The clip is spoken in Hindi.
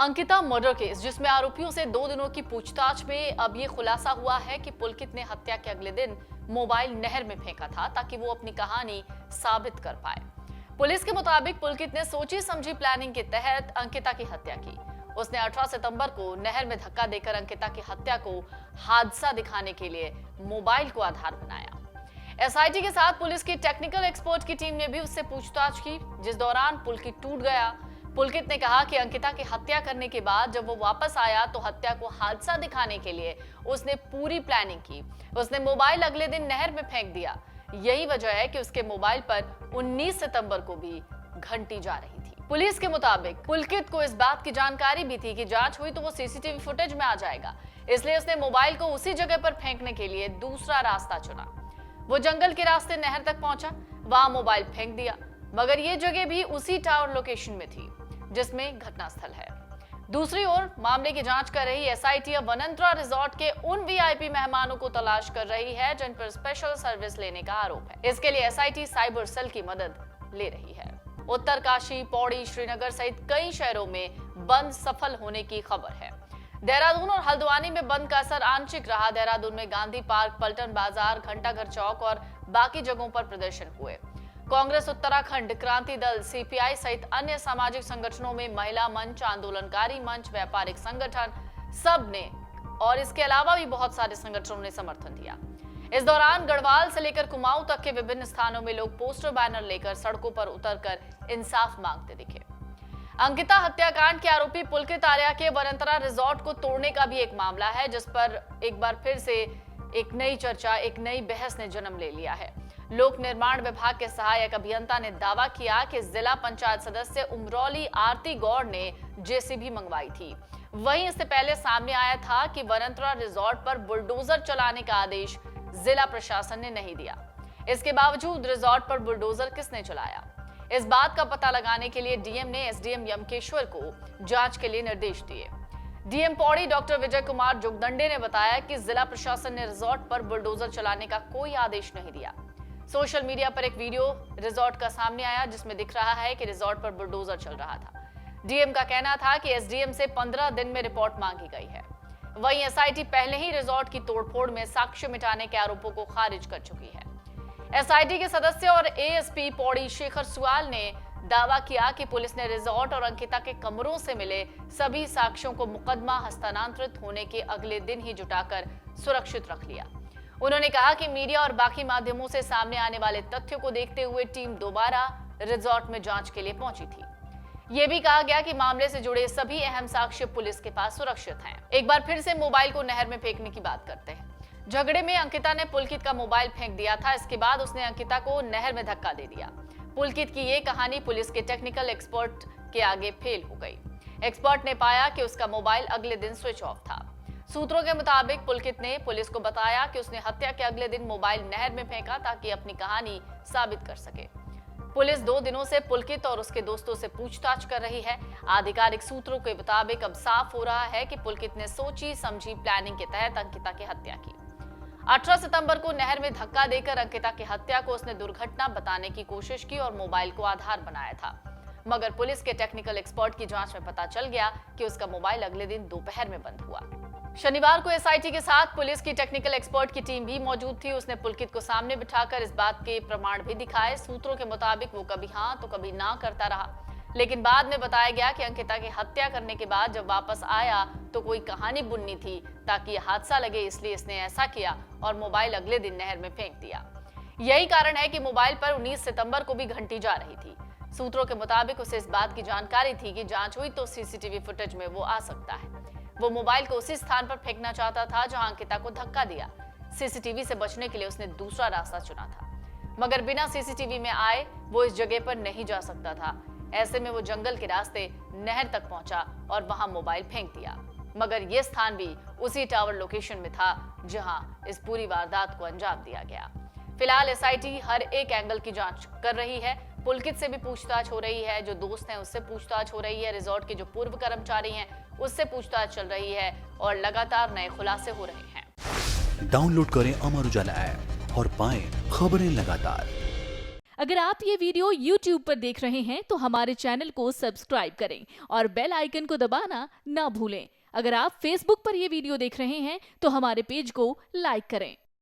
अंकिता मर्डर केस, जिसमें आरोपियों से 2 दिनों की पूछताछ में अब ये खुलासा हुआ है कि पुलकित ने हत्या के अगले दिन मोबाइल नहर में फेंका था ताकि वो अपनी कहानी साबित कर पाए। पुलिस के मुताबिक पुलकित ने सोची समझी प्लानिंग के तहत अंकिता की हत्या की। उसने 18 सितंबर को नहर में धक्का देकर अंकिता की हत्या को हादसा दिखाने के लिए मोबाइल को आधार बनाया। एसआईटी के साथ पुलिस की टेक्निकल एक्सपर्ट की टीम ने भी उससे पूछताछ की, जिस दौरान पुलकित टूट गया। पुलकित ने कहा कि अंकिता की हत्या करने के बाद जब वो वापस आया तो हत्या को हादसा दिखाने के लिए उसने पूरी प्लानिंग की। उसने मोबाइल अगले दिन नहर में फेंक दिया। यही वजह है कि उसके मोबाइल पर 19 सितंबर को भी घंटी जा रही थी। पुलिस के मुताबिक पुलकित को इस बात की जानकारी भी थी कि जांच हुई तो वो सीसीटीवी फुटेज में आ जाएगा, इसलिए उसने मोबाइल को उसी जगह पर फेंकने के लिए दूसरा रास्ता चुना। वो जंगल के रास्ते नहर तक पहुंचा, वहां मोबाइल फेंक दिया, मगर ये जगह भी उसी टावर लोकेशन में थी जिसमें घटनास्थल है। दूसरी ओर मामले की जांच कर रही एसआईटी अब वनंतरा रिजॉर्ट के उन वीआईपी मेहमानों को तलाश कर रही है जिन पर स्पेशल सर्विस लेने का आरोप है। इसके लिए एसआईटी साइबर सेल की मदद ले रही है। उत्तरकाशी, पौड़ी, श्रीनगर सहित कई शहरों में बंद सफल होने की खबर है। देहरादून और हल्द्वानी में बंद का असर आंशिक रहा। देहरादून में गांधी पार्क, पलटन बाजार, घंटाघर चौक और बाकी जगहों पर प्रदर्शन हुए। कांग्रेस उत्तराखंड, क्रांति दल, सीपीआई सहित अन्य सामाजिक संगठनों में महिला मंच, आंदोलनकारी मंच, व्यापारिक संगठन सब ने और इसके अलावा भी बहुत सारे संगठनों ने समर्थन दिया। इस दौरान गढ़वाल से लेकर कुमाऊं तक के विभिन्न स्थानों में लोग पोस्टर बैनर लेकर सड़कों पर उतरकर इंसाफ मांगते दिखे। अंकिता हत्याकांड के आरोपी पुलकित आर्या के वनंतरा रिजॉर्ट को तोड़ने का भी एक मामला है, जिस पर एक बार फिर से एक नई चर्चा, एक नई बहस ने जन्म ले लिया है। लोक निर्माण विभाग के सहायक अभियंता ने दावा किया कि जिला पंचायत सदस्य उमरौली आरती गौड़ ने जेसीबी मंगवाई थी। वहीं इससे पहले सामने आया था कि वनंतरा रिजॉर्ट पर बुलडोजर चलाने का आदेश जिला प्रशासन ने नहीं दिया। इसके बावजूद रिजॉर्ट पर बुलडोजर किसने चलाया, इस बात का पता लगाने के लिए डीएम ने एसडीएम यमकेश्वर को जांच के लिए निर्देश दिए। डीएम पौड़ी डॉक्टर विजय कुमार जोगदंडे ने बताया कि जिला प्रशासन ने रिजॉर्ट पर बुलडोजर चलाने का कोई आदेश नहीं दिया। सोशल मीडिया पर एक वीडियो रिजॉर्ट का सामने आया जिसमें दिख रहा है कि रिजॉर्ट पर बुलडोजर चल रहा था। डीएम का कहना था कि एसडीएम से 15 दिन में रिपोर्ट मांगी गई है। वहीं एसआईटी पहले ही रिजॉर्ट की तोड़फोड़ में साक्ष्य मिटाने के आरोपों को खारिज कर चुकी है। एसआईटी के सदस्य और एएसपी पौड़ी शेखर सुआल ने दावा किया कि पुलिस ने रिजॉर्ट और अंकिता के कमरों से मिले सभी साक्ष्यों को मुकदमा हस्तांतरित होने के अगले दिन ही जुटाकर सुरक्षित रख लिया। उन्होंने कहा कि मीडिया और बाकी माध्यमों से सामने आने वाले तथ्यों को देखते हुए टीम दोबारा रिजॉर्ट में जांच के लिए पहुंची थी। यह भी कहा गया कि मामले से जुड़े सभी अहम साक्ष्य पुलिस के पास सुरक्षित हैं। एक बार फिर से मोबाइल को नहर में फेंकने की बात करते हैं। झगड़े में अंकिता ने पुलकित का मोबाइल फेंक दिया था। इसके बाद उसने अंकिता को नहर में धक्का दे दिया। पुलकित की ये कहानी पुलिस के टेक्निकल एक्सपर्ट के आगे फेल हो गई। एक्सपर्ट ने पाया कि उसका मोबाइल अगले दिन स्विच ऑफ था। सूत्रों के मुताबिक पुलकित ने पुलिस को बताया कि उसने हत्या के अगले दिन मोबाइल नहर में फेंका ताकि अपनी कहानी साबित कर सके। पुलिस 2 दिनों से पुलकित और उसके दोस्तों से पूछताछ कर रही है। आधिकारिक सूत्रों के मुताबिक अब साफ हो रहा है कि पुलकित ने सोची समझी प्लानिंग के तहत अंकिता की हत्या की। 18 सितंबर को नहर में धक्का देकर अंकिता की हत्या को उसने दुर्घटना बताने की कोशिश की और मोबाइल को आधार बनाया था, मगर पुलिस के टेक्निकल एक्सपर्ट की जांच में पता चल गया कि उसका मोबाइल अगले दिन दोपहर में बंद हुआ। शनिवार को एसआईटी के साथ पुलिस की टेक्निकल एक्सपर्ट की टीम भी मौजूद थी। उसने पुलकित को सामने बिठाकर इस बात के प्रमाण भी दिखाए। सूत्रों के मुताबिक वो कभी हाँ तो कभी ना करता रहा, लेकिन बाद में बताया गया कि अंकिता की हत्या करने के बाद जब वापस आया तो कोई कहानी बुननी थी ताकि यह हादसा लगे, इसलिए इसने ऐसा किया और मोबाइल अगले दिन नहर में फेंक दिया। यही कारण है कि मोबाइल पर 19 सितंबर को भी घंटी जा रही थी। सूत्रों के मुताबिक उसे इस बात की जानकारी थी कि जांच हुई तो सीसीटीवी फुटेज में वो आ सकता है। वो मोबाइल को उसी स्थान पर फेंकना चाहता था जहां अंकिता को धक्का दिया। सीसीटीवी से बचने के लिए उसने दूसरा रास्ता चुना था, मगर बिना सीसीटीवी में आए वो इस जगह पर नहीं जा सकता था। ऐसे में वो जंगल के रास्ते नहर तक पहुंचा और वहां मोबाइल फेंक दिया, मगर ये स्थान भी उसी टावर लोकेशन में था जहां इस पूरी वारदात को अंजाम दिया गया। फिलहाल एसआईटी हर एक एंगल की जांच कर रही है। पुलकित से भी पूछताछ हो रही है, जो दोस्त हैं उससे पूछताछ हो रही है, रिजॉर्ट के जो पूर्व कर्मचारी हैं उससे पूछताछ चल रही है और लगातार नए खुलासे हो रहे हैं। डाउनलोड करें अमर उजाला ऐप और पाएं खबरें लगातार। अगर आप ये वीडियो YouTube पर देख रहे हैं तो हमारे चैनल को सब्सक्राइब करें और बेल आइकन को दबाना ना भूलें। अगर आप Facebook पर ये वीडियो देख रहे हैं तो हमारे पेज को लाइक करें।